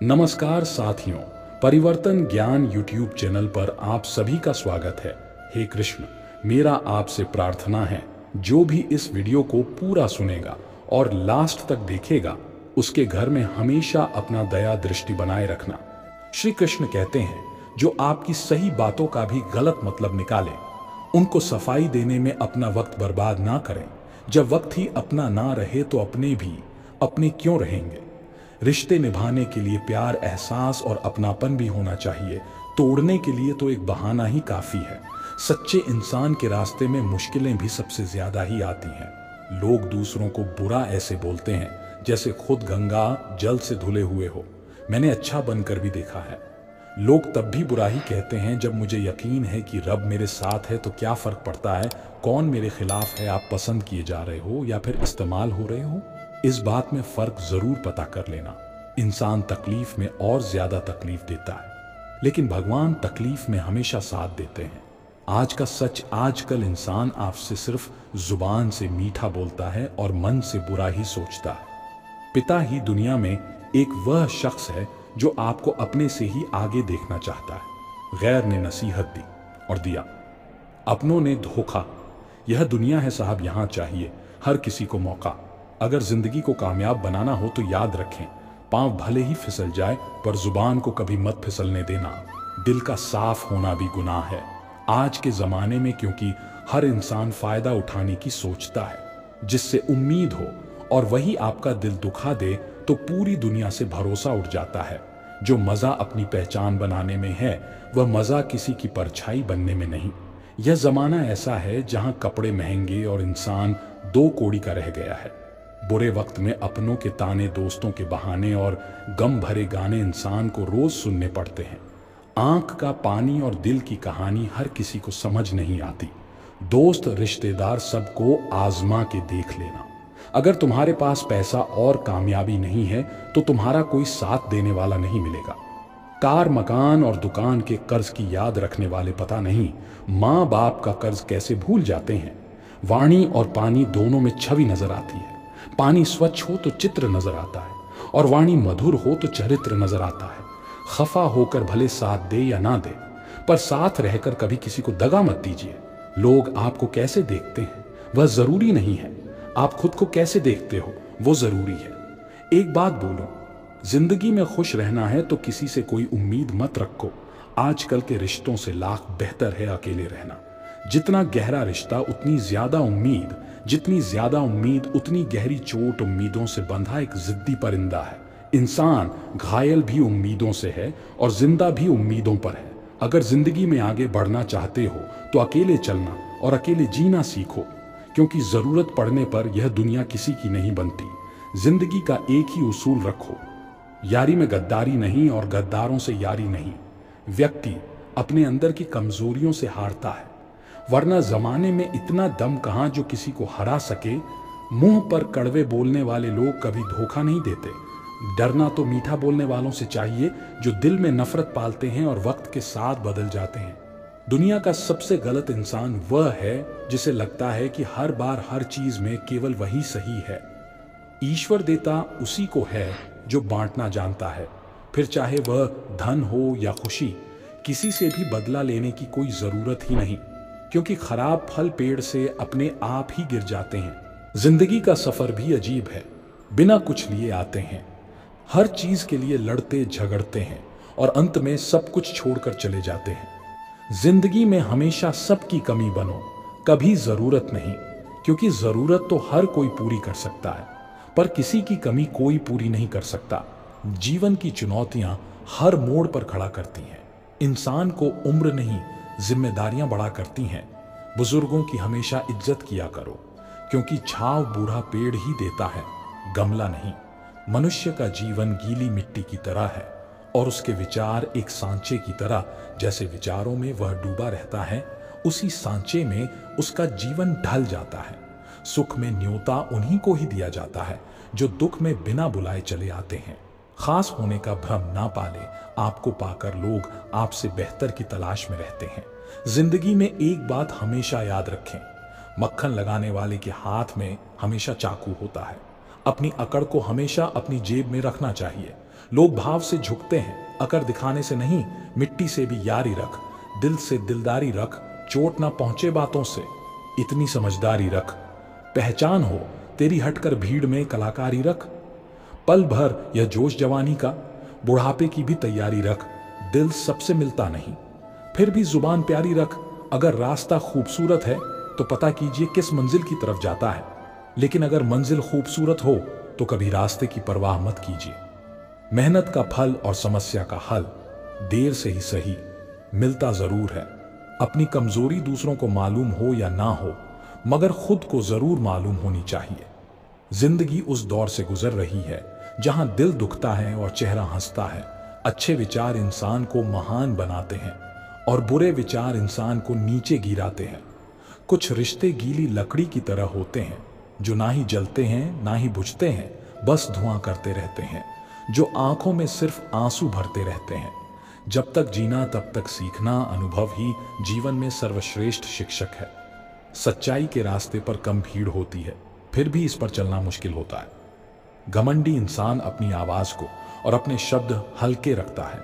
नमस्कार साथियों, परिवर्तन ज्ञान यूट्यूब चैनल पर आप सभी का स्वागत है। हे कृष्ण, मेरा आपसे प्रार्थना है जो भी इस वीडियो को पूरा सुनेगा और लास्ट तक देखेगा उसके घर में हमेशा अपना दया दृष्टि बनाए रखना। श्री कृष्ण कहते हैं जो आपकी सही बातों का भी गलत मतलब निकाले उनको सफाई देने में अपना वक्त बर्बाद ना करें। जब वक्त ही अपना ना रहे तो अपने क्यों रहेंगे। रिश्ते निभाने के लिए प्यार, एहसास और अपनापन भी होना चाहिए। तोड़ने के लिए तो एक बहाना ही काफी है। सच्चे इंसान के रास्ते में मुश्किलें भी सबसे ज्यादा ही आती हैं। लोग दूसरों को बुरा ऐसे बोलते हैं जैसे खुद गंगा जल से धुले हुए हो। मैंने अच्छा बनकर भी देखा है। लोग तब भी बुरा ही कहते हैं जब मुझे यकीन है कि रब मेरे साथ है। तो क्या फर्क पड़ता है कौन मेरे खिलाफ है। आप पसंद किए जा रहे हो या फिर इस्तेमाल हो रहे हो, इस बात में फर्क जरूर पता कर लेना। इंसान तकलीफ में और ज्यादा तकलीफ देता है, लेकिन भगवान तकलीफ में हमेशा साथ देते हैं। आज का सच, आजकल इंसान आपसे सिर्फ जुबान से मीठा बोलता है और मन से बुरा ही सोचता है। पिता ही दुनिया में एक वह शख्स है जो आपको अपने से ही आगे देखना चाहता है। गैर ने नसीहत दी और दिया, अपनों ने धोखा। यह दुनिया है साहब, यहां चाहिए हर किसी को मौका। अगर जिंदगी को कामयाब बनाना हो तो याद रखें, पांव भले ही फिसल जाए पर जुबान को कभी मत फिसलने देना। दिल का साफ होना भी गुनाह है आज के जमाने में, क्योंकि हर इंसान फायदा उठाने की सोचता है जिससे उम्मीद हो, और वही आपका दिल दुखा दे तो पूरी दुनिया से भरोसा उठ जाता है। जो मजा अपनी पहचान बनाने में है वह मजा किसी की परछाई बनने में नहीं। यह जमाना ऐसा है जहां कपड़े महंगे और इंसान दो कौड़ी का रह गया है। बुरे वक्त में अपनों के ताने, दोस्तों के बहाने और गम भरे गाने इंसान को रोज सुनने पड़ते हैं। आंख का पानी और दिल की कहानी हर किसी को समझ नहीं आती। दोस्त, रिश्तेदार सबको आजमा के देख लेना। अगर तुम्हारे पास पैसा और कामयाबी नहीं है तो तुम्हारा कोई साथ देने वाला नहीं मिलेगा। कार, मकान और दुकान के कर्ज की याद रखने वाले पता नहीं माँ बाप का कर्ज कैसे भूल जाते हैं। वाणी और पानी दोनों में छवि नजर आती है। पानी स्वच्छ हो तो चित्र नजर आता है और वाणी मधुर हो तो चरित्र नजर आता है। खफा होकर भले साथ दे या ना दे, पर साथ रहकर कभी किसी को दगा मत दीजिए। लोग आपको कैसे देखते हैं वह जरूरी नहीं है, आप खुद को कैसे देखते हो वो जरूरी है। एक बात बोलो, जिंदगी में खुश रहना है तो किसी से कोई उम्मीद मत रखो। आजकल के रिश्तों से लाख बेहतर है अकेले रहना। जितना गहरा रिश्ता उतनी ज्यादा उम्मीद, जितनी ज्यादा उम्मीद उतनी गहरी चोट। उम्मीदों से बंधा एक जिद्दी परिंदा है। इंसान घायल भी उम्मीदों से है और जिंदा भी उम्मीदों पर है। अगर जिंदगी में आगे बढ़ना चाहते हो तो अकेले चलना और अकेले जीना सीखो, क्योंकि जरूरत पड़ने पर यह दुनिया किसी की नहीं बनती। जिंदगी का एक ही उसूल रखो, यारी में गद्दारी नहीं और गद्दारों से यारी नहीं। व्यक्ति अपने अंदर की कमजोरियों से हारता है, वरना जमाने में इतना दम कहां जो किसी को हरा सके। मुंह पर कड़वे बोलने वाले लोग कभी धोखा नहीं देते। डरना तो मीठा बोलने वालों से चाहिए जो दिल में नफरत पालते हैं और वक्त के साथ बदल जाते हैं। दुनिया का सबसे गलत इंसान वह है जिसे लगता है कि हर बार हर चीज में केवल वही सही है। ईश्वर देता उसी को है जो बांटना जानता है। फिर चाहे वह धन हो या खुशी, किसी से भी बदला लेने की कोई जरूरत ही नहीं, क्योंकि खराब फल पेड़ से अपने आप ही गिर जाते हैं। जिंदगी का सफर भी अजीब है, बिना कुछ लिए आते हैं। हर चीज के लिए लड़ते झगड़ते हैं और अंत में सब कुछ छोड़कर चले जाते हैं। जिंदगी में हमेशा सबकी कमी बनो, कभी जरूरत नहीं, क्योंकि जरूरत तो हर कोई पूरी कर सकता है, पर किसी की कमी कोई पूरी नहीं कर सकता। जीवन की चुनौतियां हर मोड़ पर खड़ा करती हैं। इंसान को उम्र नहीं, जिम्मेदारियां बड़ा करती हैं। बुजुर्गों की हमेशा इज्जत किया करो, क्योंकि छांव बूढ़ा पेड़ ही देता है, गमला नहीं। मनुष्य का जीवन गीली मिट्टी की तरह है और उसके विचार एक सांचे की तरह। जैसे विचारों में वह डूबा रहता है, उसी सांचे में उसका जीवन ढल जाता है। सुख में न्योता उन्हीं को ही दिया जाता है जो दुख में बिना बुलाए चले आते हैं। खास होने का भ्रम ना पाले, आपको पाकर लोग आपसे बेहतर की तलाश में रहते हैं। जिंदगी में एक बात हमेशा याद रखें, मक्खन लगाने वाले के हाथ में हमेशा चाकू होता है। अपनी अकड़ को हमेशा अपनी जेब में रखना चाहिए। लोग भाव से झुकते हैं, अकड़ दिखाने से नहीं। मिट्टी से भी यारी रख, दिल से दिलदारी रख, चोट ना पहुंचे बातों से इतनी समझदारी रख। पहचान हो तेरी हटकर भीड़ में कलाकारी रख। पल भर यह जोश जवानी का, बुढ़ापे की भी तैयारी रख। दिल सबसे मिलता नहीं, फिर भी जुबान प्यारी रख। अगर रास्ता खूबसूरत है तो पता कीजिए किस मंजिल की तरफ जाता है, लेकिन अगर मंजिल खूबसूरत हो तो कभी रास्ते की परवाह मत कीजिए। मेहनत का फल और समस्या का हल देर से ही सही मिलता जरूर है। अपनी कमजोरी दूसरों को मालूम हो या ना हो, मगर खुद को जरूर मालूम होनी चाहिए। जिंदगी उस दौर से गुजर रही है जहां दिल दुखता है और चेहरा हंसता है। अच्छे विचार इंसान को महान बनाते हैं और बुरे विचार इंसान को नीचे गिराते हैं। कुछ रिश्ते गीली लकड़ी की तरह होते हैं जो ना ही जलते हैं ना ही बुझते हैं, बस धुआं करते रहते हैं, जो आंखों में सिर्फ आंसू भरते रहते हैं। जब तक जीना तब तक सीखना, अनुभव ही जीवन में सर्वश्रेष्ठ शिक्षक है। सच्चाई के रास्ते पर कम भीड़ होती है, फिर भी इस पर चलना मुश्किल होता है। घमंडी इंसान अपनी आवाज को और अपने शब्द हल्के रखता है,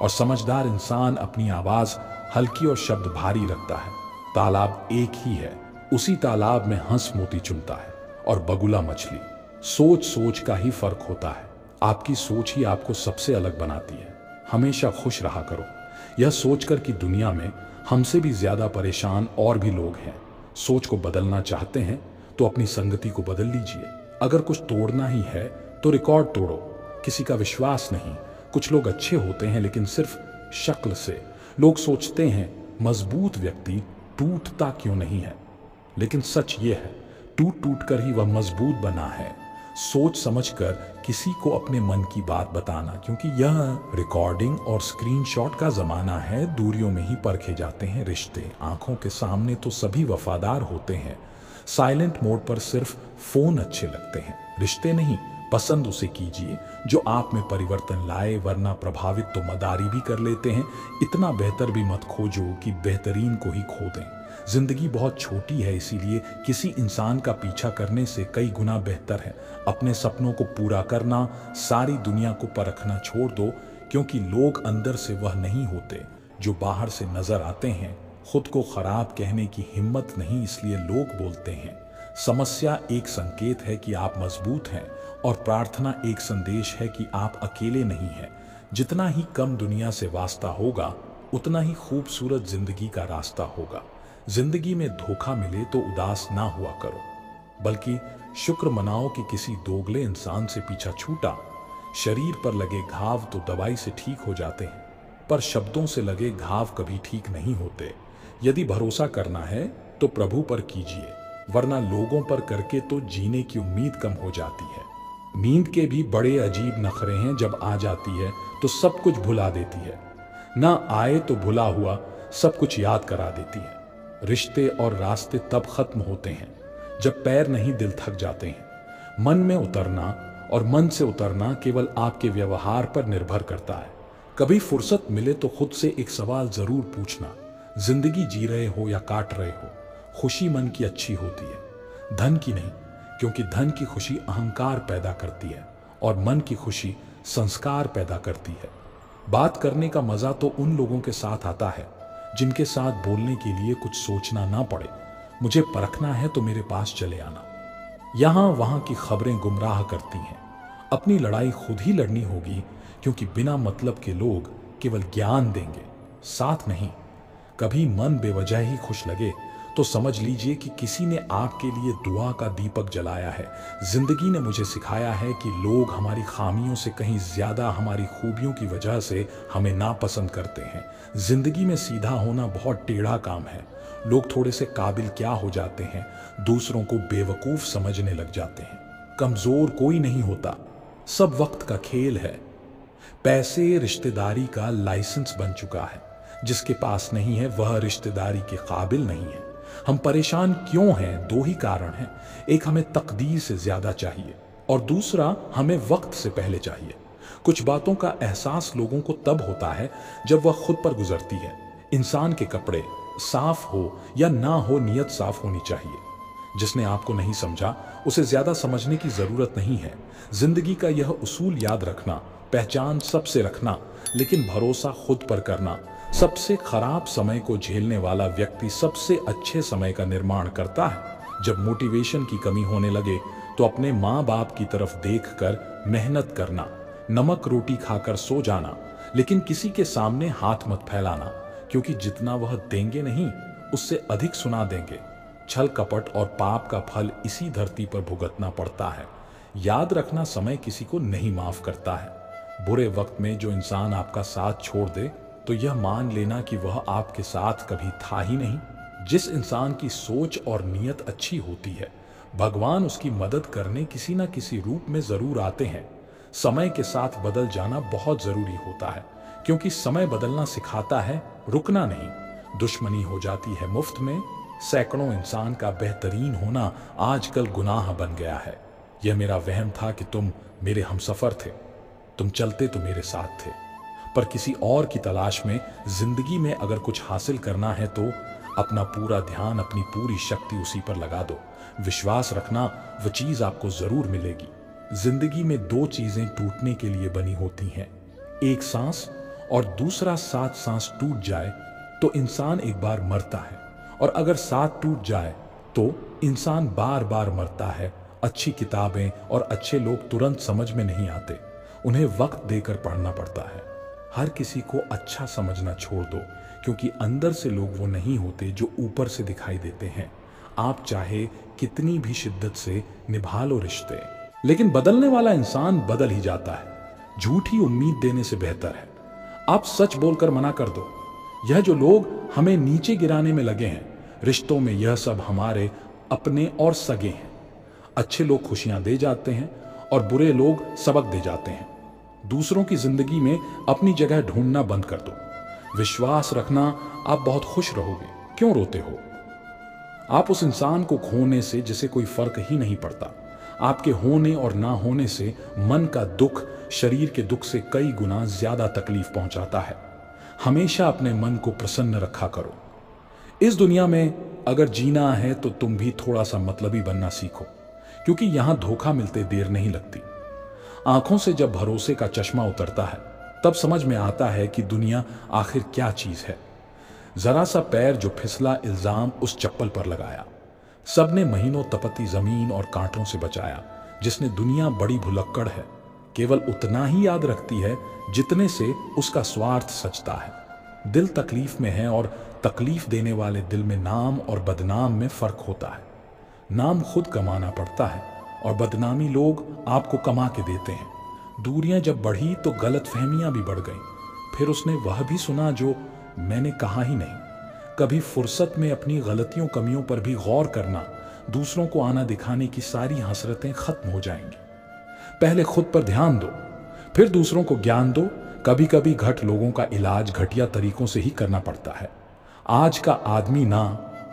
और समझदार इंसान अपनी आवाज हल्की और शब्द भारी रखता है। तालाब एक ही है, उसी तालाब में हंस मोती चुनता है और बगुला मछली। सोच सोच का ही फर्क होता है। आपकी सोच ही आपको सबसे अलग बनाती है। हमेशा खुश रहा करो, यह सोचकर कि दुनिया में हमसे भी ज्यादा परेशान और भी लोग हैं। सोच को बदलना चाहते हैं तो अपनी संगति को बदल लीजिए। अगर कुछ तोड़ना ही है तो रिकॉर्ड तोड़ो, किसी का विश्वास नहीं। कुछ लोग अच्छे होते हैं लेकिन सिर्फ शक्ल से। लोग सोचते हैं मजबूत व्यक्ति टूटता क्यों नहीं है, लेकिन सच ये है टूट टूट कर ही वह मजबूत बना है। सोच समझकर किसी को अपने मन की बात बताना, क्योंकि यह रिकॉर्डिंग और स्क्रीनशॉट का जमाना है। दूरियों में ही परखे जाते हैं रिश्ते। आंखों के सामने तो सभी वफादार होते हैं, साइलेंट मोड पर सिर्फ फोन अच्छे लगते हैं। रिश्ते नहीं, पसंद उसे कीजिए जो आप में परिवर्तन लाए, वरना प्रभावित तो मदारी भी कर लेते हैं। इतना बेहतर भी मत खोजो कि बेहतरीन को ही खो दें। जिंदगी बहुत छोटी है, इसीलिए किसी इंसान का पीछा करने से कई गुना बेहतर है अपने सपनों को पूरा करना। सारी दुनिया को परखना छोड़ दो, क्योंकि लोग अंदर से वह नहीं होते जो बाहर से नजर आते हैं। खुद को खराब कहने की हिम्मत नहीं, इसलिए लोग बोलते हैं। समस्या एक संकेत है कि आप मजबूत हैं, और प्रार्थना एक संदेश है कि आप अकेले नहीं हैं। जितना ही कम दुनिया से वास्ता होगा, उतना ही खूबसूरत जिंदगी का रास्ता होगा। जिंदगी में धोखा मिले तो उदास ना हुआ करो, बल्कि शुक्र मनाओ कि किसी दोगले इंसान से पीछा छूटा। शरीर पर लगे घाव तो दवाई से ठीक हो जाते हैं, पर शब्दों से लगे घाव कभी ठीक नहीं होते। यदि भरोसा करना है तो प्रभु पर कीजिए, वरना लोगों पर करके तो जीने की उम्मीद कम हो जाती है। नींद के भी बड़े अजीब नखरे हैं, जब आ जाती है तो सब कुछ भुला देती है, ना आए तो भुला हुआ सब कुछ याद करा देती है। रिश्ते और रास्ते तब खत्म होते हैं जब पैर नहीं दिल थक जाते हैं। मन में उतरना और मन से उतरना केवल आपके व्यवहार पर निर्भर करता है। कभी फुर्सत मिले तो खुद से एक सवाल जरूर पूछना, जिंदगी जी रहे हो या काट रहे हो? खुशी मन की अच्छी होती है, धन की नहीं, क्योंकि धन की खुशी अहंकार पैदा करती है और मन की खुशी संस्कार पैदा करती है। बात करने का मजा तो उन लोगों के साथ आता है जिनके साथ बोलने के लिए कुछ सोचना ना पड़े। मुझे परखना है तो मेरे पास चले आना। यहां वहां की खबरें गुमराह करती हैं। अपनी लड़ाई खुद ही लड़नी होगी, क्योंकि बिना मतलब के लोग केवल ज्ञान देंगे, साथ नहीं। कभी मन बेवजह ही खुश लगे तो समझ लीजिए कि किसी ने आपके लिए दुआ का दीपक जलाया है। जिंदगी ने मुझे सिखाया है कि लोग हमारी खामियों से कहीं ज्यादा हमारी खूबियों की वजह से हमें नापसंद करते हैं। जिंदगी में सीधा होना बहुत टेढ़ा काम है। लोग थोड़े से काबिल क्या हो जाते हैं, दूसरों को बेवकूफ समझने लग जाते हैं। कमजोर कोई नहीं होता, सब वक्त का खेल है। पैसे रिश्तेदारी का लाइसेंस बन चुका है। जिसके पास नहीं है वह रिश्तेदारी के काबिल नहीं है। हम परेशान क्यों हैं? दो ही कारण हैं। एक, हमें तकदीर से ज्यादा चाहिए, और दूसरा, हमें वक्त से पहले चाहिए। कुछ बातों का एहसास लोगों को तब होता है जब वह खुद पर गुजरती है। इंसान के कपड़े साफ हो या ना हो, नियत साफ होनी चाहिए। जिसने आपको नहीं समझा उसे ज्यादा समझने की जरूरत नहीं है। जिंदगी का यह उसूल याद रखना, पहचान सबसे रखना, लेकिन भरोसा खुद पर करना। सबसे खराब समय को झेलने वाला व्यक्ति सबसे अच्छे समय का निर्माण करता है। जब मोटिवेशन की कमी होने लगे तो अपने माँ बाप की तरफ देखकर मेहनत करना, नमक रोटी खाकर सो जाना, लेकिन किसी के सामने हाथ मत फैलाना, क्योंकि जितना वह देंगे नहीं उससे अधिक सुना देंगे। छल कपट और पाप का फल इसी धरती पर भुगतना पड़ता है। याद रखना, समय किसी को नहीं माफ करता है। बुरे वक्त में जो इंसान आपका साथ छोड़ दे तो यह मान लेना कि वह आपके साथ कभी था ही नहीं। जिस इंसान की सोच और नीयत अच्छी होती है, भगवान उसकी मदद करने किसी न किसी रूप में जरूर आते हैं। समय के साथ बदल जाना बहुत जरूरी होता है, क्योंकि समय बदलना सिखाता है, रुकना नहीं। दुश्मनी हो जाती है मुफ्त में। सैकड़ों इंसान का बेहतरीन होना आजकल गुनाह बन गया है। यह मेरा वहम था कि तुम मेरे हमसफर थे, तुम चलते तो मेरे साथ थे, पर किसी और की तलाश में। जिंदगी में अगर कुछ हासिल करना है तो अपना पूरा ध्यान, अपनी पूरी शक्ति उसी पर लगा दो। विश्वास रखना, वह चीज आपको जरूर मिलेगी। जिंदगी में दो चीजें टूटने के लिए बनी होती हैं, एक सांस और दूसरा। साथ सांस टूट जाए तो इंसान एक बार मरता है, और अगर साथ टूट जाए तो इंसान बार बार मरता है। अच्छी किताबें और अच्छे लोग तुरंत समझ में नहीं आते, उन्हें वक्त देकर पढ़ना पड़ता है। हर किसी को अच्छा समझना छोड़ दो, क्योंकि अंदर से लोग वो नहीं होते जो ऊपर से दिखाई देते हैं। आप चाहे कितनी भी शिद्दत से निभा लो रिश्ते, लेकिन बदलने वाला इंसान बदल ही जाता है। झूठी उम्मीद देने से बेहतर है आप सच बोलकर मना कर दो। यह जो लोग हमें नीचे गिराने में लगे हैं, रिश्तों में यह सब हमारे अपने और सगे हैं। अच्छे लोग खुशियां दे जाते हैं और बुरे लोग सबक दे जाते हैं। दूसरों की जिंदगी में अपनी जगह ढूंढना बंद कर दो। विश्वास रखना, आप बहुत खुश रहोगे। क्यों रोते हो? आप उस इंसान को खोने से जिसे कोई फर्क ही नहीं पड़ता। आपके होने और ना होने से मन का दुख शरीर के दुख से कई गुना ज्यादा तकलीफ पहुंचाता है। हमेशा अपने मन को प्रसन्न रखा करो। इस दुनिया में अगर जीना है तो तुम भी थोड़ा सा मतलबी बनना सीखो, क्योंकि यहां धोखा मिलते देर नहीं लगती। आंखों से जब भरोसे का चश्मा उतरता है तब समझ में आता है कि दुनिया आखिर क्या चीज है। जरा सा पैर जो फिसला, इल्जाम उस चप्पल पर लगाया। सबने महीनों तपती जमीन और कांटों से बचाया। जिसने दुनिया बड़ी भुलक्कड़ है, केवल उतना ही याद रखती है जितने से उसका स्वार्थ सचता है। दिल तकलीफ में है और तकलीफ देने वाले दिल में नाम और बदनाम में फर्क होता है। नाम खुद कमाना पड़ता है और बदनामी लोग आपको कमा के देते हैं। दूरियां जब बढ़ी तो गलतफहमियां भी बढ़ गईं। फिर उसने वह भी सुना जो मैंने कहा ही नहीं। कभी फुर्सत में अपनी गलतियों कमियों पर भी गौर करना, दूसरों को आना दिखाने की सारी हसरतें खत्म हो जाएंगी। पहले खुद पर ध्यान दो, फिर दूसरों को ज्ञान दो। कभी कभी घट लोगों का इलाज घटिया तरीकों से ही करना पड़ता है। आज का आदमी ना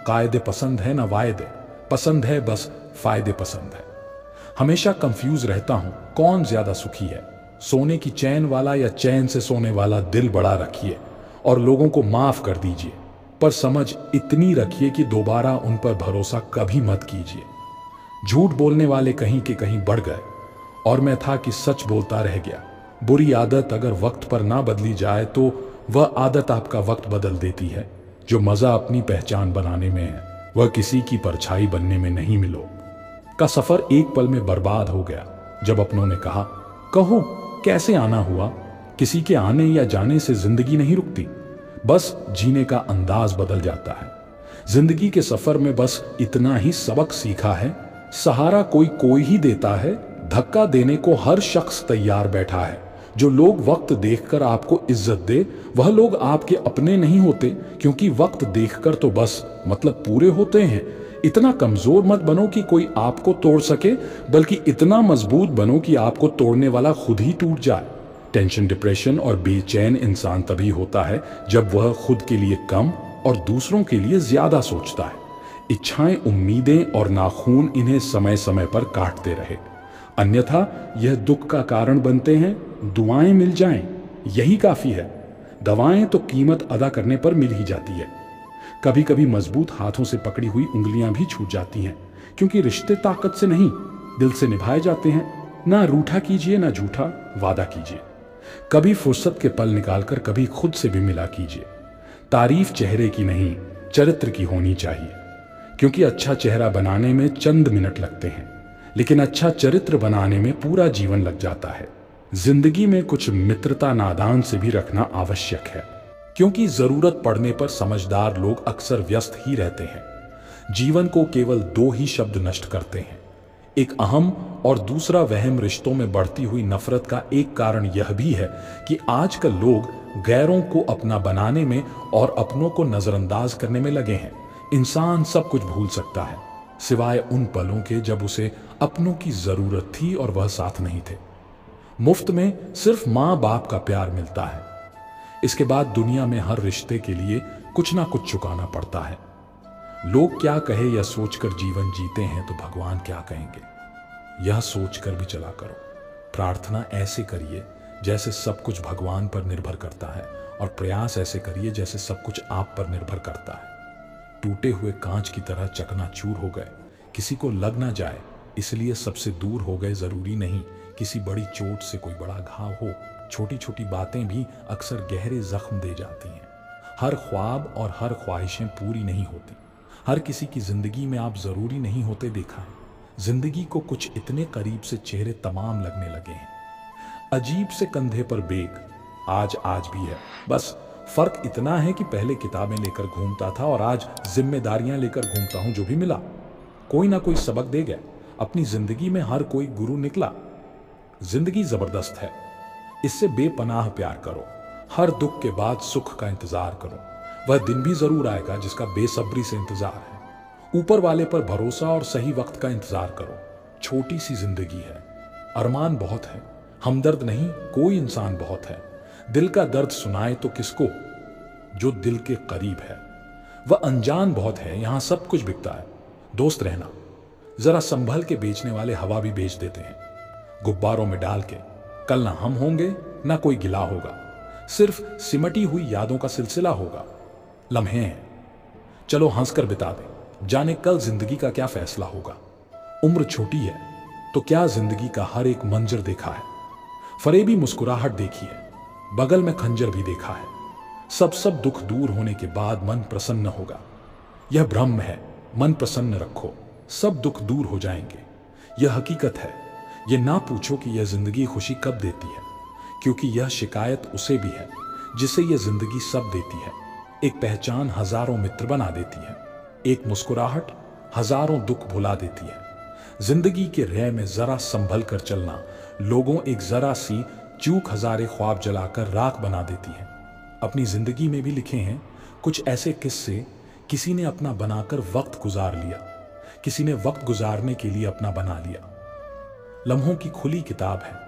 कायदे पसंद है ना वायदे पसंद है, बस फायदे पसंद है। हमेशा कंफ्यूज रहता हूं कौन ज्यादा सुखी है, सोने की चैन वाला या चैन से सोने वाला। दिल बड़ा रखिए और लोगों को माफ कर दीजिए, पर समझ इतनी रखिए कि दोबारा उन पर भरोसा कभी मत कीजिए। झूठ बोलने वाले कहीं के कहीं बढ़ गए और मैं था कि सच बोलता रह गया। बुरी आदत अगर वक्त पर ना बदली जाए तो वह आदत आपका वक्त बदल देती है। जो मजा अपनी पहचान बनाने में है, वह किसी की परछाई बनने में नहीं। मिलो का सफर एक पल में बर्बाद हो गया जब अपनों ने कहा, कहो कैसे आना हुआ। किसी के आने या जाने से जिंदगी नहीं रुकती, बस जीने का अंदाज बदल जाता है। जिंदगी के सफर में बस इतना ही सबक सीखा है, सहारा कोई ही देता है, धक्का देने को हर शख्स तैयार बैठा है। जो लोग वक्त देखकर आपको इज्जत दे, वह लोग आपके अपने नहीं होते, क्योंकि वक्त देखकर तो बस मतलब पूरे होते हैं। इतना कमजोर मत बनो कि कोई आपको तोड़ सके, बल्कि इतना मजबूत बनो कि आपको तोड़ने वाला खुद ही टूट जाए। टेंशन, डिप्रेशन और बेचैन इंसान तभी होता है जब वह खुद के लिए कम और दूसरों के लिए ज्यादा सोचता है। इच्छाएं, उम्मीदें और नाखून इन्हें समय समय पर काटते रहे, अन्यथा यह दुख का कारण बनते हैं। दुआएं मिल जाएं, यही काफी है। दवाएं तो कीमत अदा करने पर मिल ही जाती है। कभी कभी मजबूत हाथों से पकड़ी हुई उंगलियां भी छूट जाती हैं, क्योंकि रिश्ते ताकत से नहीं, दिल से निभाए जाते हैं। ना रूठा कीजिए, ना झूठा वादा कीजिए। कभी फुर्सत के पल निकालकर कभी खुद से भी मिला कीजिए। तारीफ चेहरे की नहीं, चरित्र की होनी चाहिए, क्योंकि अच्छा चेहरा बनाने में चंद मिनट लगते हैं, लेकिन अच्छा चरित्र बनाने में पूरा जीवन लग जाता है। जिंदगी में कुछ मित्रता नादान से भी रखना आवश्यक है, क्योंकि जरूरत पड़ने पर समझदार लोग अक्सर व्यस्त ही रहते हैं। जीवन को केवल दो ही शब्द नष्ट करते हैं, एक अहम और दूसरा वहम। रिश्तों में बढ़ती हुई नफरत का एक कारण यह भी है कि आजकल लोग गैरों को अपना बनाने में और अपनों को नजरअंदाज करने में लगे हैं। इंसान सब कुछ भूल सकता है, सिवाय उन पलों के जब उसे अपनों की जरूरत थी और वह साथ नहीं थे। मुफ्त में सिर्फ माँ बाप का प्यार मिलता है, इसके बाद दुनिया में हर रिश्ते के लिए कुछ ना कुछ चुकाना पड़ता है। लोग क्या कहे यह सोचकर जीवन जीते हैं तो भगवान क्या कहेंगे, यह सोचकर भी चला करो। प्रार्थना ऐसे करिए जैसे सब कुछ भगवान पर निर्भर करता है, और प्रयास ऐसे करिए जैसे सब कुछ आप पर निर्भर करता है। टूटे हुए कांच की तरह चकनाचूर हो गए, किसी को लग ना जाए इसलिए सबसे दूर हो गए, जरूरी नहीं किसी बड़ी चोट से कोई बड़ा घाव हो। छोटी छोटी बातें भी अक्सर गहरे जख्म दे जाती हैं। हर ख्वाब और हर ख्वाहिशें पूरी नहीं होती। हर किसी की जिंदगी में आप जरूरी नहीं होते देखा है। जिंदगी को कुछ इतने करीब से चेहरे तमाम लगने लगे हैं। अजीब से कंधे पर बेग आज भी है, बस फर्क इतना है कि पहले किताबें लेकर घूमता था और आज जिम्मेदारियां लेकर घूमता हूं। जो भी मिला कोई ना कोई सबक दे गया। अपनी जिंदगी में हर कोई गुरु निकला। जिंदगी जबरदस्त है, इससे बेपनाह प्यार करो। हर दुख के बाद सुख का इंतजार करो। वह दिन भी जरूर आएगा जिसका बेसब्री से इंतजार है। ऊपर वाले पर भरोसा और सही वक्त का इंतजार करो। छोटी सी जिंदगी है, अरमान बहुत है, हमदर्द नहीं कोई इंसान बहुत है। दिल का दर्द सुनाए तो किसको, जो दिल के करीब है। वह अनजान बहुत है, यहां सब कुछ बिकता है। दोस्त रहना, जरा संभल के। बेचने वाले हवा भी बेच देते हैं गुब्बारों में डाल के। कल ना हम होंगे ना कोई गिला होगा, सिर्फ सिमटी हुई यादों का सिलसिला होगा। लम्हे हैं, चलो हंसकर बिता दें, जाने कल जिंदगी का क्या फैसला होगा। उम्र छोटी है तो क्या जिंदगी का हर एक मंजर देखा है। फरेबी मुस्कुराहट देखी है, बगल में खंजर भी देखा है। सब दुख दूर होने के बाद मन प्रसन्न होगा। यह भ्रम है, मन प्रसन्न रखो, सब दुख दूर हो जाएंगे। यह हकीकत है। यह ना पूछो कि यह जिंदगी खुशी कब देती है, क्योंकि यह शिकायत उसे भी है जिसे यह जिंदगी सब देती है। एक पहचान हजारों मित्र बना देती है, एक मुस्कुराहट हजारों दुख भुला देती है। जिंदगी के रह में जरा संभल कर चलना, लोगों एक जरा सी चूक हजारे ख्वाब जलाकर राख बना देती है। अपनी जिंदगी में भी लिखे हैं कुछ ऐसे किस्से, किसी ने अपना बनाकर वक्त गुजार लिया, किसी ने वक्त गुजारने के लिए अपना बना लिया। लम्हों की खुली किताब है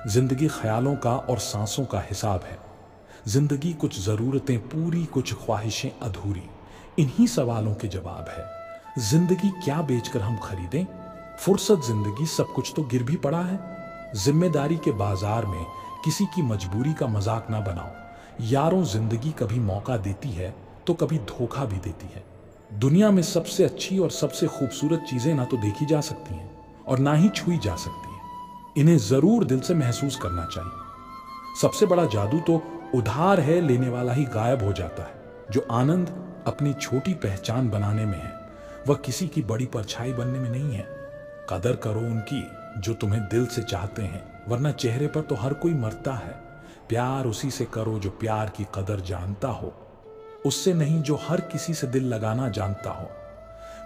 जिंदगी, ख्यालों का और सांसों का हिसाब है। जिंदगी कुछ जरूरतें पूरी, कुछ ख्वाहिशें अधूरी, इन्हीं सवालों के जवाब है। जिंदगी क्या बेचकर हम खरीदें, फुर्सत जिंदगी सब कुछ तो गिर भी पड़ा है। जिम्मेदारी के बाजार में किसी की मजबूरी का मजाक ना बनाओ। यारों, जिंदगी कभी मौका देती है तो कभी धोखा भी देती है। दुनिया में सबसे अच्छी और सबसे खूबसूरत चीजें ना तो देखी जा सकती हैं और ना ही छुई जा सकती हैं, इन्हें जरूर दिल से महसूस करना चाहिए। सबसे बड़ा जादू तो उधार है, लेने वाला ही गायब हो जाता है। जो आनंद अपनी छोटी पहचान बनाने में है, वह किसी की बड़ी परछाई बनने में नहीं है। कदर करो उनकी जो तुम्हें दिल से चाहते हैं, वरना चेहरे पर तो हर कोई मरता है। प्यार उसी से करो जो प्यार की कदर जानता हो, उससे नहीं जो हर किसी से दिल लगाना जानता हो।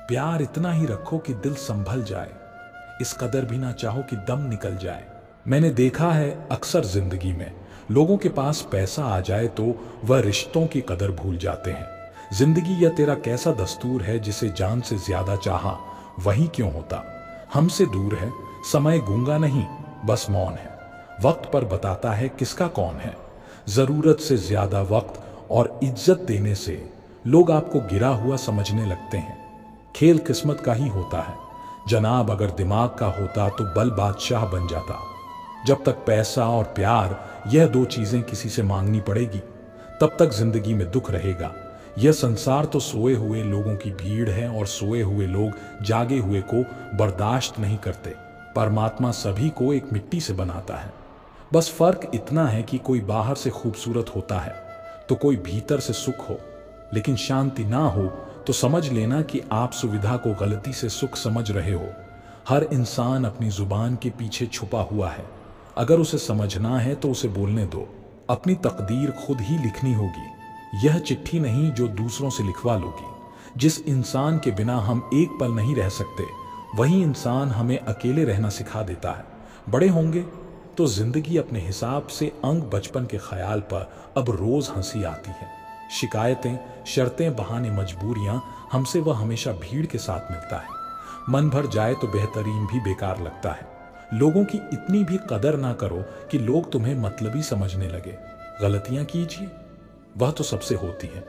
प्यार इतना ही रखो कि दिल संभल जाए, इस कदर भी ना चाहो कि दम निकल जाए। मैंने देखा है अक्सर जिंदगी में लोगों के पास पैसा आ जाए तो वह रिश्तों की कदर भूल जाते हैं। जिंदगी यह तेरा कैसा दस्तूर है, जिसे जान से ज्यादा चाहा वही क्यों होता। हमसे दूर है समय, गूंगा नहीं बस मौन है। वक्त पर बताता है किसका कौन है। जरूरत से ज्यादा वक्त और इज्जत देने से लोग आपको गिरा हुआ समझने लगते हैं। खेल किस्मत का ही होता है जनाब, अगर दिमाग का होता तो बल बादशाह बन जाता। जब तक पैसा और प्यार, यह दो चीजें किसी से मांगनी पड़ेगी, तब तक जिंदगी में दुख रहेगा। यह संसार तो सोए हुए लोगों की भीड़ है और सोए हुए लोग जागे हुए को बर्दाश्त नहीं करते। परमात्मा सभी को एक मिट्टी से बनाता है। बस फर्क इतना है कि कोई बाहर से खूबसूरत होता है तो कोई भीतर से सुख हो। लेकिन शांति ना हो तो समझ लेना कि आप सुविधा को गलती से सुख समझ रहे हो। हर इंसान अपनी जुबान के पीछे छुपा हुआ है। अगर उसे समझना है तो उसे बोलने दो। अपनी तकदीर खुद ही लिखनी होगी। यह चिट्ठी नहीं जो दूसरों से लिखवा लोगी। जिस इंसान के बिना हम एक पल नहीं रह सकते, वही इंसान हमें अकेले रहना सिखा देता है। बड़े होंगे तो जिंदगी अपने हिसाब से अंग बचपन के ख्याल पर अब रोज हंसी आती है। शिकायतें, शर्तें, बहाने, मजबूरियां, हमसे वह हमेशा भीड़ के साथ मिलता है। मन भर जाए तो बेहतरीन भी बेकार लगता है। लोगों की इतनी भी कदर ना करो कि लोग तुम्हें मतलबी समझने लगे। गलतियां कीजिए, वह तो सबसे होती है,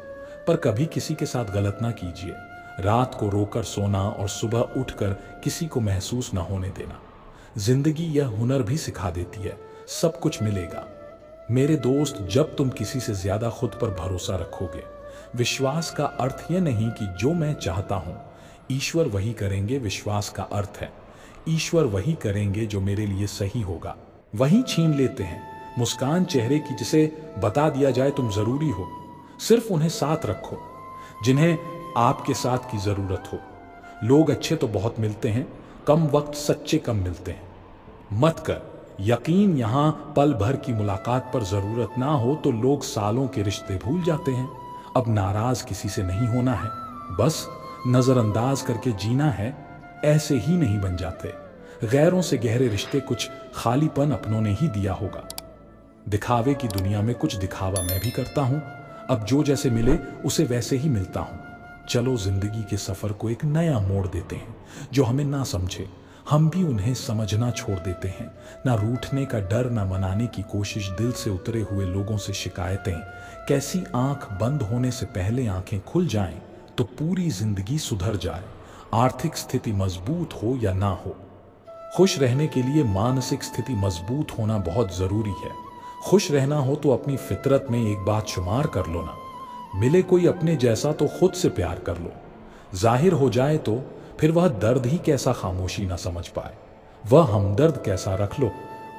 पर कभी किसी के साथ गलत ना कीजिए। रात को रोकर सोना और सुबह उठकर किसी को महसूस ना होने देना। जिंदगी यह हुनर भी सिखा देती है, सब कुछ मिलेगा। मेरे दोस्त, जब तुम किसी से ज्यादा खुद पर भरोसा रखोगे, विश्वास का अर्थ यह नहीं कि जो मैं चाहता हूं ईश्वर वही करेंगे। विश्वास का अर्थ है ईश्वर वही करेंगे जो मेरे लिए सही होगा। वही छीन लेते हैं मुस्कान चेहरे की जिसे बता दिया जाए तुम जरूरी हो। सिर्फ उन्हें साथ रखो जिन्हें आपके साथ की जरूरत हो। लोग अच्छे तो बहुत मिलते हैं, कम वक्त सच्चे कम मिलते हैं। मत कर यकीन, यहां पल भर की मुलाकात पर जरूरत ना हो तो लोग सालों के रिश्ते भूल जाते हैं। अब नाराज किसी से नहीं होना है, बस नजरअंदाज करके जीना है। ऐसे ही नहीं बन जाते। गैरों से गहरे रिश्ते कुछ खालीपन अपनों ने ही दिया होगा। दिखावे की दुनिया में कुछ दिखावा मैं भी करता हूं। अब जो जैसे मिले उसे वैसे ही मिलता हूं। चलो जिंदगी के सफर को एक नया मोड़ देते हैं। जो हमें ना समझे हम भी उन्हें समझना छोड़ देते हैं। ना रूठने का डर, ना मनाने की कोशिश। दिल से उतरे हुए लोगों से शिकायतें। कैसी आंख बंद होने से पहले आंखें खुल जाएं तो पूरी जिंदगी सुधर जाए। आर्थिक स्थिति मजबूत हो या ना हो, खुश रहने के लिए मानसिक स्थिति मजबूत होना बहुत जरूरी है। खुश रहना हो तो अपनी फितरत में एक बात शुमार कर लो ना, मिले कोई अपने जैसा तो खुद से प्यार कर लो। जाहिर हो जाए तो फिर वह दर्द ही कैसा खामोशी ना समझ पाए, वह हमदर्द कैसा रख लो।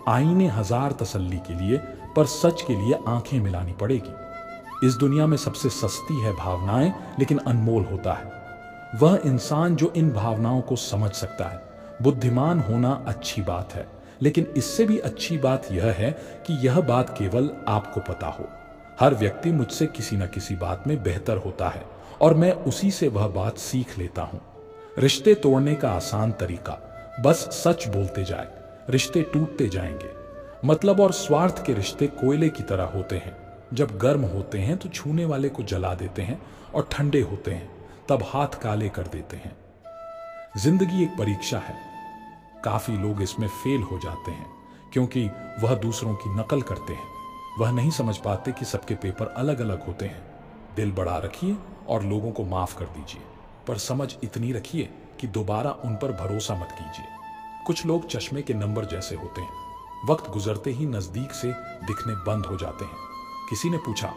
आईने हजार तसल्ली के लिए, पर सच के लिए आंखें मिलानी पड़ेगी। इस दुनिया में सबसे सस्ती है भावनाएं, लेकिन अनमोल होता है वह इंसान जो इन भावनाओं को समझ सकता है। बुद्धिमान होना अच्छी बात है, लेकिन इससे भी अच्छी बात यह है कि यह बात केवल आपको पता हो। हर व्यक्ति मुझसे किसी न किसी बात में बेहतर होता है और मैं उसी से वह बात सीख लेता हूं। रिश्ते तोड़ने का आसान तरीका, बस सच बोलते जाए। रिश्ते टूटते जाएंगे। मतलब और स्वार्थ के रिश्ते कोयले की तरह होते हैं। जब गर्म होते हैं तो छूने वाले को जला देते हैं और ठंडे होते हैं तब हाथ काले कर देते हैं। जिंदगी एक परीक्षा है। काफी लोग इसमें फेल हो जाते हैं क्योंकि वह दूसरों की नकल करते हैं। वह नहीं समझ पाते कि सबके पेपर अलग अलग होते हैं। दिल बड़ा रखिए और लोगों को माफ कर दीजिए, पर समझ इतनी रखिए कि दोबारा उन पर भरोसा मत कीजिए। कुछ लोग चश्मे के नंबर जैसे होते हैं, वक्त गुजरते ही नजदीक से दिखने बंद हो जाते हैं। किसी ने पूछा,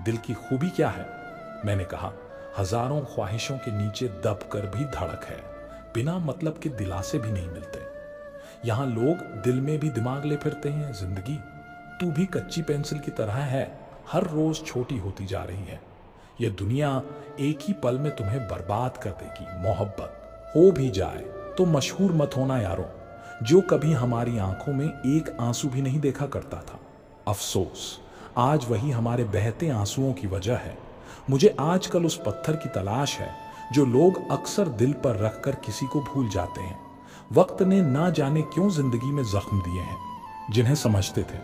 दिल की खूबी क्या है? मैंने कहा, हजारों ख्वाहिशों के नीचे दब कर भी धड़क है। बिना मतलब के दिलासे भी नहीं मिलते। यहां लोग दिल में भी दिमाग ले फिरते हैं। जिंदगी तू भी कच्ची पेंसिल की तरह है, हर रोज छोटी होती जा रही है। यह दुनिया एक ही पल में तुम्हें बर्बाद कर देगी। मोहब्बत हो भी जाए तो मशहूर मत होना यारों, जो कभी हमारी आंखों में एक आंसू भी नहीं देखा करता था। अफसोस, आज वही हमारे बहते आंसुओं की वजह है। मुझे आजकल उस पत्थर की तलाश है जो लोग अक्सर दिल पर रखकर किसी को भूल जाते हैं। वक्त ने ना जाने क्यों जिंदगी में जख्म दिए हैं जिन्हें समझते थे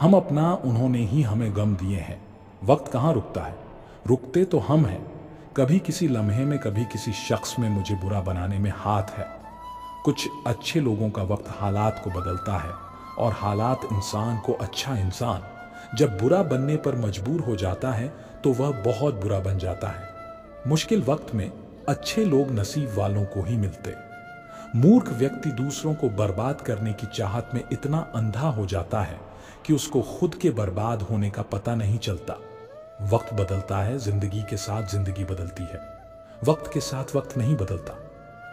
हम अपना, उन्होंने ही हमें गम दिए हैं। वक्त कहाँ रुकता है, रुकते तो हम हैं। कभी किसी लम्हे में, कभी किसी शख्स में मुझे बुरा बनाने में हाथ है। कुछ अच्छे लोगों का वक्त हालात को बदलता है और हालात इंसान को अच्छा इंसान जब बुरा बनने पर मजबूर हो जाता है तो वह बहुत बुरा बन जाता है। मुश्किल वक्त में अच्छे लोग नसीब वालों को ही मिलते। मूर्ख व्यक्ति दूसरों को बर्बाद करने की चाहत में इतना अंधा हो जाता है कि उसको खुद के बर्बाद होने का पता नहीं चलता। वक्त बदलता है, जिंदगी के साथ जिंदगी बदलती है। वक्त के साथ वक्त नहीं बदलता,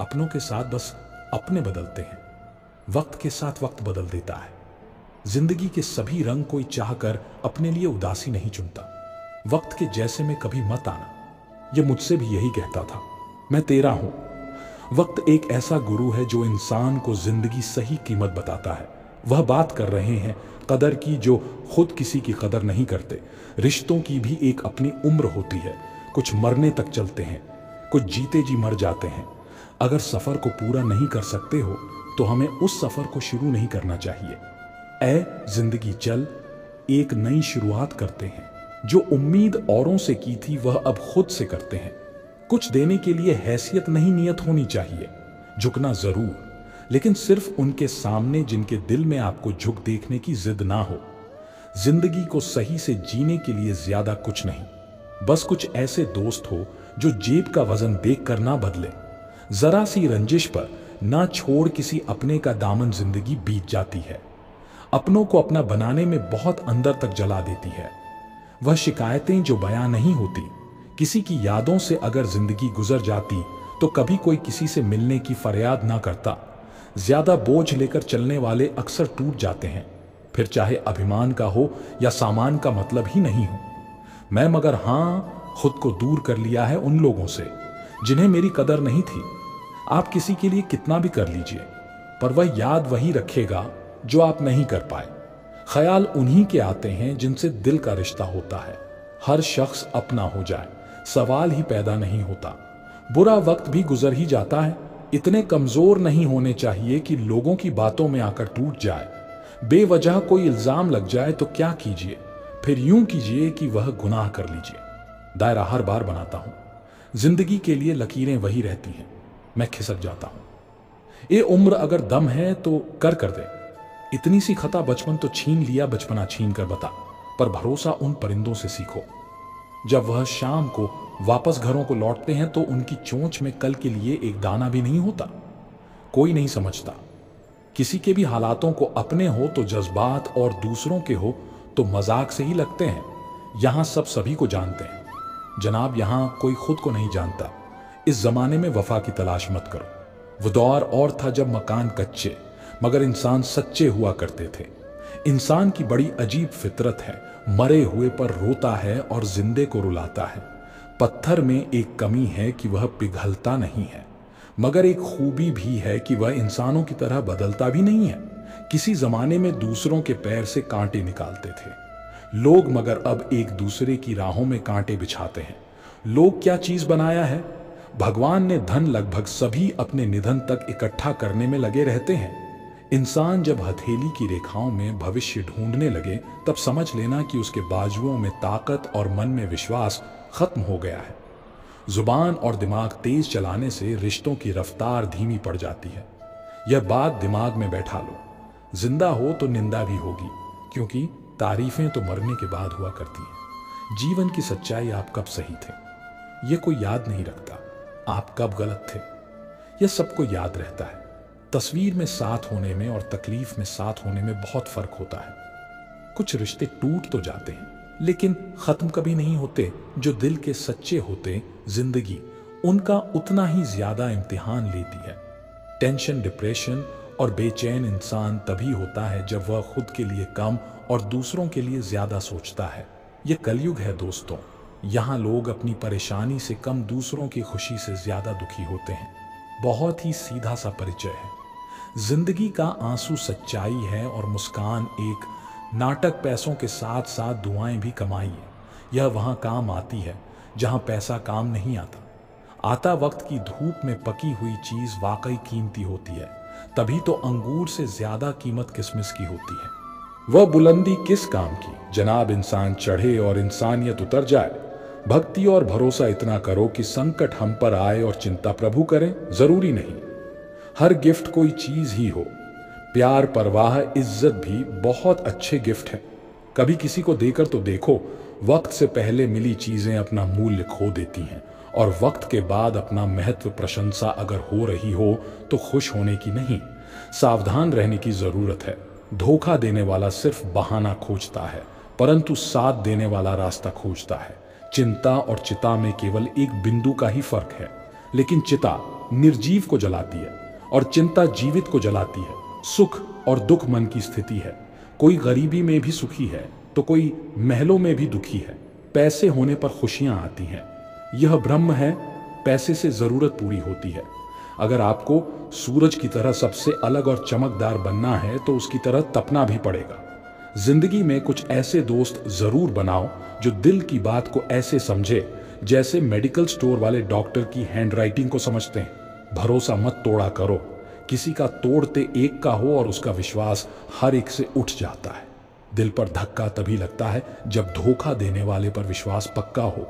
अपनों के साथ बस अपने बदलते हैं। वक्त के साथ वक्त बदल देता है। जिंदगी के सभी रंग कोई चाहकर अपने लिए उदासी नहीं चुनता। वक्त के जैसे में कभी मत आना, ये मुझसे भी यही कहता था। मैं तेरा हूं। वक्त एक ऐसा गुरु है जो इंसान को जिंदगी सही कीमत बताता है। वह बात कर रहे हैं कदर की, जो खुद किसी की कदर नहीं करते। रिश्तों की भी एक अपनी उम्र होती है। कुछ मरने तक चलते हैं, कुछ जीते जी मर जाते हैं। अगर सफर को पूरा नहीं कर सकते हो तो हमें उस सफर को शुरू नहीं करना चाहिए। ऐ जिंदगी चल, एक नई शुरुआत करते हैं। जो उम्मीद औरों से की थी वह अब खुद से करते हैं। कुछ देने के लिए हैसियत नहीं, नियत होनी चाहिए। झुकना जरूर, लेकिन सिर्फ उनके सामने जिनके दिल में आपको झुक देखने की जिद ना हो। जिंदगी को सही से जीने के लिए ज्यादा कुछ नहीं, बस कुछ ऐसे दोस्त हो जो जेब का वजन देख कर ना बदले। जरा सी रंजिश पर ना छोड़ किसी अपने का दामन जिंदगी बीत जाती है। अपनों को अपना बनाने में बहुत अंदर तक जला देती है। वह शिकायतें जो बयां नहीं होती, किसी की यादों से अगर जिंदगी गुजर जाती तो कभी कोई किसी से मिलने की फरियाद ना करता। ज्यादा बोझ लेकर चलने वाले अक्सर टूट जाते हैं, फिर चाहे अभिमान का हो या सामान का मतलब ही नहीं हो। मैं मगर हाँ, खुद को दूर कर लिया है उन लोगों से जिन्हें मेरी कदर नहीं थी। आप किसी के लिए कितना भी कर लीजिए, पर वह याद वही रखेगा जो आप नहीं कर पाए। ख्याल उन्हीं के आते हैं जिनसे दिल का रिश्ता होता है। हर शख्स अपना हो जाए, सवाल ही पैदा नहीं होता। बुरा वक्त भी गुजर ही जाता है। इतने कमजोर नहीं होने चाहिए कि लोगों की बातों में आकर टूट जाए। बेवजह कोई इल्जाम लग जाए तो क्या कीजिए, फिर यूं कीजिए कि वह गुनाह कर लीजिए। दायरा हर बार बनाता हूं, जिंदगी के लिए लकीरें वही रहती हैं, मैं खिसक जाता हूं। ये उम्र अगर दम है तो कर दे। इतनी सी खता बचपन तो छीन लिया, बचपना छीन कर बता। पर भरोसा उन परिंदों से सीखो, जब वह शाम को वापस घरों को लौटते हैं तो उनकी चोंच में कल के लिए एक दाना भी नहीं होता। कोई नहीं समझता। किसी के भी हालातों को अपने हो तो जज्बात और दूसरों के हो तो मजाक से ही लगते हैं। यहां सब सभी को जानते हैं जनाब, यहां कोई खुद को नहीं जानता। इस जमाने में वफा की तलाश मत करो। वो दौर और था जब मकान कच्चे मगर इंसान सच्चे हुआ करते थे। इंसान की बड़ी अजीब फितरत है, मरे हुए पर रोता है और जिंदे को रुलाता है। पत्थर में एक कमी है कि वह पिघलता नहीं है, मगर एक खूबी भी है कि वह इंसानों की तरह बदलता भी नहीं है। किसी जमाने में दूसरों के पैर से कांटे निकालते थे लोग, मगर अब एक दूसरे की राहों में कांटे बिछाते हैं। लोग क्या चीज बनाया है? भगवान ने धन लगभग सभी अपने निधन तक इकट्ठा करने में लगे रहते हैं। इंसान जब हथेली की रेखाओं में भविष्य ढूंढने लगे तब समझ लेना कि उसके बाजुओं में ताकत और मन में विश्वास खत्म हो गया है। जुबान और दिमाग तेज चलाने से रिश्तों की रफ्तार धीमी पड़ जाती है। यह बात दिमाग में बैठा लो। जिंदा हो तो निंदा भी होगी, क्योंकि तारीफें तो मरने के बाद हुआ करती हैं। जीवन की सच्चाई आप कब सही थे यह कोई याद नहीं रखता, आप कब गलत थे यह सबको याद रहता है। तस्वीर में साथ होने में और तकलीफ में साथ होने में बहुत फर्क होता है। कुछ रिश्ते टूट तो जाते हैं लेकिन खत्म कभी नहीं होते। जो दिल के सच्चे होते, जिंदगी उनका उतना ही ज्यादा इम्तिहान लेती है। टेंशन, डिप्रेशन और बेचैन इंसान तभी होता है जब वह खुद के लिए कम और दूसरों के लिए ज्यादा सोचता है। यह कलयुग है दोस्तों, यहाँ लोग अपनी परेशानी से कम दूसरों की खुशी से ज्यादा दुखी होते हैं। बहुत ही सीधा सा परिचय है। जिंदगी का आंसू सच्चाई है और मुस्कान एक नाटक। पैसों के साथ साथ दुआएं भी कमाइए, यह वहां काम आती है जहां पैसा काम नहीं आता। वक्त की धूप में पकी हुई चीज वाकई कीमती होती है, तभी तो अंगूर से ज्यादा कीमत किसमिस की होती है। वह बुलंदी किस काम की जनाब, इंसान चढ़े और इंसानियत उतर जाए। भक्ति और भरोसा इतना करो कि संकट हम पर आए और चिंता प्रभु करे। जरूरी नहीं हर गिफ्ट कोई चीज ही हो। प्यार, परवाह, इज्जत भी बहुत अच्छे गिफ्ट हैं। कभी किसी को देकर तो देखो, वक्त से पहले मिली चीजें अपना मूल्य खो देती हैं और वक्त के बाद अपना महत्व। प्रशंसा अगर हो रही हो तो खुश होने की नहीं, सावधान रहने की जरूरत है। धोखा देने वाला सिर्फ बहाना खोजता है, परंतु साथ देने वाला रास्ता खोजता है। चिंता और चिता में केवल एक बिंदु का ही फर्क है, लेकिन चिता निर्जीव को जलाती है और चिंता जीवित को जलाती है। सुख और दुख मन की स्थिति है। कोई गरीबी में भी सुखी है तो कोई महलों में भी दुखी है। पैसे होने पर खुशियां आती हैं, यह ब्रह्म है। पैसे से जरूरत पूरी होती है। अगर आपको सूरज की तरह सबसे अलग और चमकदार बनना है तो उसकी तरह तपना भी पड़ेगा। जिंदगी में कुछ ऐसे दोस्त जरूर बनाओ जो दिल की बात को ऐसे समझे जैसे मेडिकल स्टोर वाले डॉक्टर की हैंडराइटिंग को समझते हैं। भरोसा मत तोड़ा करो। किसी का तोड़ते एक का हो और उसका विश्वास हर एक से उठ जाता है। दिल पर धक्का तभी लगता है जब धोखा देने वाले पर विश्वास पक्का हो।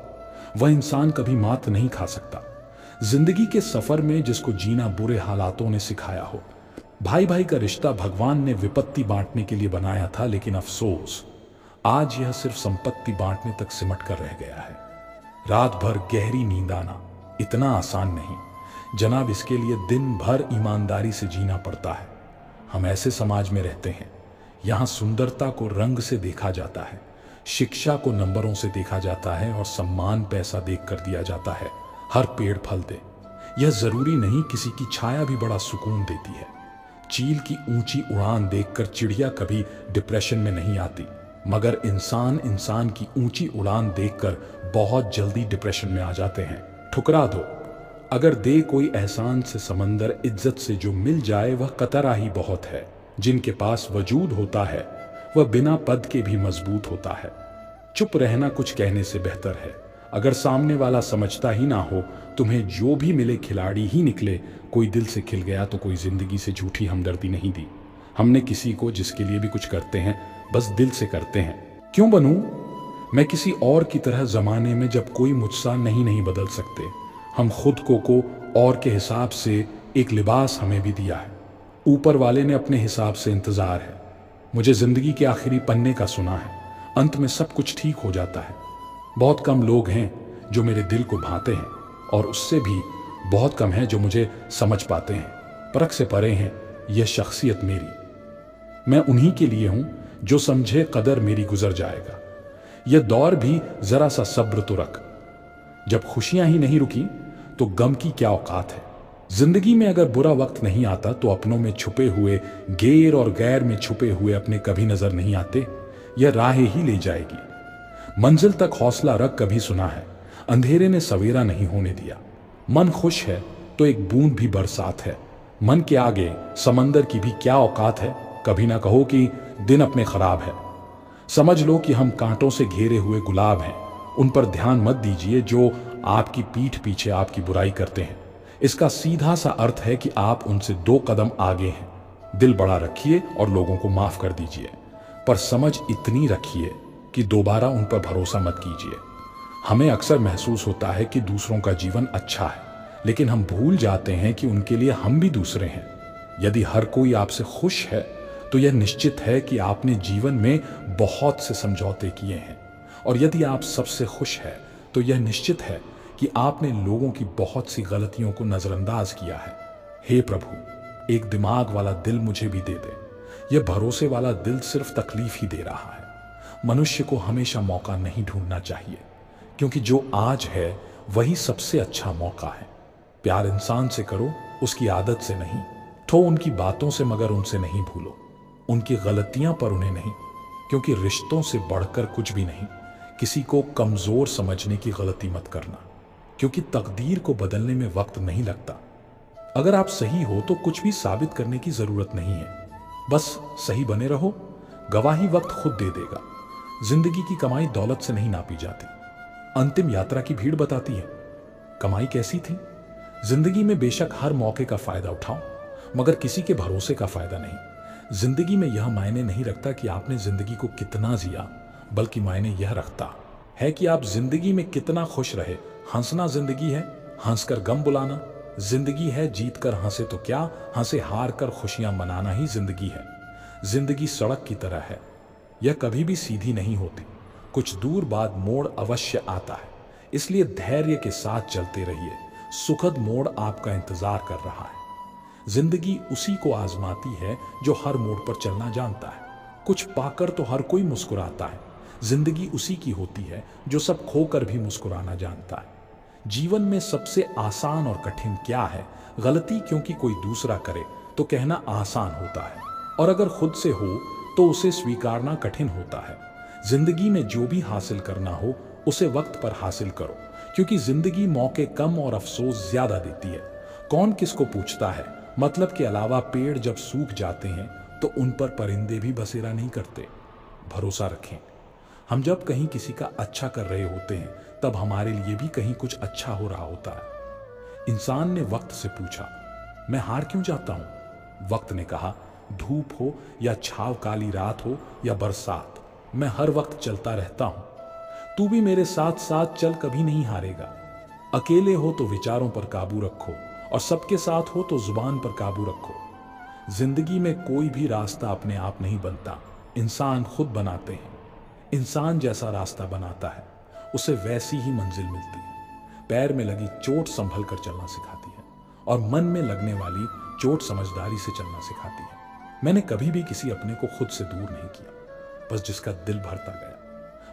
वह इंसान कभी मात नहीं खा सकता। जिंदगी के सफर में जिसको जीना बुरे हालातों ने सिखाया हो। भाई भाई का रिश्ता भगवान ने विपत्ति बांटने के लिए बनाया था, लेकिन अफसोस आज यह सिर्फ संपत्ति बांटने तक सिमट कर रह गया है। रात भर गहरी नींद आना इतना आसान नहीं जनाब, इसके लिए दिन भर ईमानदारी से जीना पड़ता है। हम ऐसे समाज में रहते हैं, यहाँ सुंदरता को रंग से देखा जाता है, शिक्षा को नंबरों से देखा जाता है और सम्मान पैसा देख कर दिया जाता है। हर पेड़ फल दे, यह जरूरी नहीं। किसी की छाया भी बड़ा सुकून देती है। चील की ऊंची उड़ान देखकर चिड़िया कभी डिप्रेशन में नहीं आती, मगर इंसान की ऊंची उड़ान देखकर बहुत जल्दी डिप्रेशन में आ जाते हैं। ठुकरा दो। अगर दे कोई एहसान से समंदर, इज्जत से जो मिल जाए वह कतरा ही बहुत है। जिनके पास वजूद होता है वह बिना पद के भी मजबूत होता है। चुप रहना कुछ कहने से बेहतर है। अगर सामने वाला समझता ही ना हो, तुम्हें जो भी मिले खिलाड़ी ही निकले, कोई दिल से खिल गया तो कोई जिंदगी से झूठी हमदर्दी नहीं दी। हमने किसी को जिसके लिए भी कुछ करते हैं बस दिल से करते हैं। क्यों बनूं मैं किसी और की तरह जमाने में जब कोई मुझसा नहीं बदल सकते। हम खुद को और के हिसाब से एक लिबास हमें भी दिया है। ऊपर वाले ने अपने हिसाब से इंतजार है। मुझे जिंदगी के आखिरी पन्ने का सुना है, अंत में सब कुछ ठीक हो जाता है। बहुत कम लोग हैं जो मेरे दिल को भाते हैं और उससे भी बहुत कम है जो मुझे समझ पाते हैं। परख से परे हैं यह शख्सियत मेरी। मैं उन्हीं के लिए हूं जो समझे कदर मेरी गुजर जाएगा। यह दौर भी जरा सा सब्र तो रख। जब खुशियां ही नहीं रुकी तो गम की क्या औकात है। जिंदगी में अगर बुरा वक्त नहीं आता तो अपनों में छुपे हुए गैर और गैर में छुपे हुए अपने कभी नजर नहीं आते। यह राहें ही ले जाएगी। मंजिल तक हौसला रख, कभी सुना है अंधेरे ने सवेरा नहीं होने दिया। मन खुश है तो एक बूंद भी बरसात है। मन के आगे समंदर की भी क्या औकात है। कभी ना कहो कि दिन अपने खराब है। समझ लो कि हम कांटों से घेरे हुए गुलाब हैं। उन पर ध्यान मत दीजिए जो आपकी पीठ पीछे आपकी बुराई करते हैं। इसका सीधा सा अर्थ है कि आप उनसे 2 कदम आगे हैं। दिल बड़ा रखिए और लोगों को माफ कर दीजिए, पर समझ इतनी रखिए कि दोबारा उन पर भरोसा मत कीजिए। हमें अक्सर महसूस होता है कि दूसरों का जीवन अच्छा है, लेकिन हम भूल जाते हैं कि उनके लिए हम भी दूसरे हैं। यदि हर कोई आपसे खुश है तो यह निश्चित है कि आपने जीवन में बहुत से समझौते किए हैं, और यदि आप सबसे खुश हैं तो यह निश्चित है कि आपने लोगों की बहुत सी गलतियों को नजरअंदाज किया है। हे प्रभु, एक दिमाग वाला दिल मुझे भी दे दे। यह भरोसे वाला दिल सिर्फ तकलीफ ही दे रहा है। मनुष्य को हमेशा मौका नहीं ढूंढना चाहिए, क्योंकि जो आज है वही सबसे अच्छा मौका है। प्यार इंसान से करो, उसकी आदत से नहीं। ठो उनकी बातों से, मगर उनसे नहीं भूलो। उनकी गलतियां पर उन्हें नहीं, क्योंकि रिश्तों से बढ़कर कुछ भी नहीं। किसी को कमजोर समझने की गलती मत करना, क्योंकि तकदीर को बदलने में वक्त नहीं लगता। अगर आप सही हो तो कुछ भी साबित करने की जरूरत नहीं है। बस सही बने रहो, गवाही वक्त खुद दे देगा। जिंदगी की कमाई दौलत से नहीं नापी जाती। अंतिम यात्रा की भीड़ बताती है कमाई कैसी थी। जिंदगी में बेशक हर मौके का फायदा उठाओ, मगर किसी के भरोसे का फायदा नहीं। जिंदगी में यह मायने नहीं रखता कि आपने जिंदगी को कितना जिया, बल्कि मायने यह रखता है कि आप जिंदगी में कितना खुश रहे। हंसना जिंदगी है, हंसकर गम बुलाना जिंदगी है। जीत कर हंसे तो क्या, हंसे हार कर खुशियां मनाना ही जिंदगी है। जिंदगी सड़क की तरह है, यह कभी भी सीधी नहीं होती। कुछ दूर बाद मोड़ अवश्य आता है, इसलिए धैर्य के साथ चलते रहिए। सुखद मोड़ आपका इंतजार कर रहा है। जिंदगी उसी को आजमाती है जो हर मोड़ पर चलना जानता है। कुछ पाकर तो हर कोई मुस्कुराता है। जिंदगी उसी की होती है जो सब खोकर भी मुस्कुराना जानता है। जीवन में सबसे आसान और कठिन क्या है? गलती क्योंकि कोई दूसरा करे तो कहना आसान होता है, और अगर खुद से हो तो उसे स्वीकारना कठिन होता है। जिंदगी में जो भी हासिल करना हो उसे वक्त पर हासिल करो, क्योंकि जिंदगी मौके कम और अफसोस ज्यादा देती है। कौन किसको पूछता है? मतलब के अलावा पेड़ जब सूख जाते हैं तो उन पर परिंदे भी बसेरा नहीं करते। भरोसा रखें, हम जब कहीं किसी का अच्छा कर रहे होते हैं तब हमारे लिए भी कहीं कुछ अच्छा हो रहा होता है। इंसान ने वक्त से पूछा, मैं हार क्यों जाता हूं? वक्त ने कहा, धूप हो या छाव काली रात हो या बरसात, मैं हर वक्त चलता रहता हूं। तू भी मेरे साथ साथ चल, कभी नहीं हारेगा। अकेले हो तो विचारों पर काबू रखो, और सबके साथ हो तो जुबान पर काबू रखो। जिंदगी में कोई भी रास्ता अपने आप नहीं बनता, इंसान खुद बनाते हैं। इंसान जैसा रास्ता बनाता है उसे वैसी ही मंजिल मिलती है। पैर में लगी चोट संभल कर चलना सिखाती है, और मन में लगने वाली चोट समझदारी से चलना सिखाती है। मैंने कभी भी किसी अपने को खुद से दूर नहीं किया, बस जिसका दिल भरता गया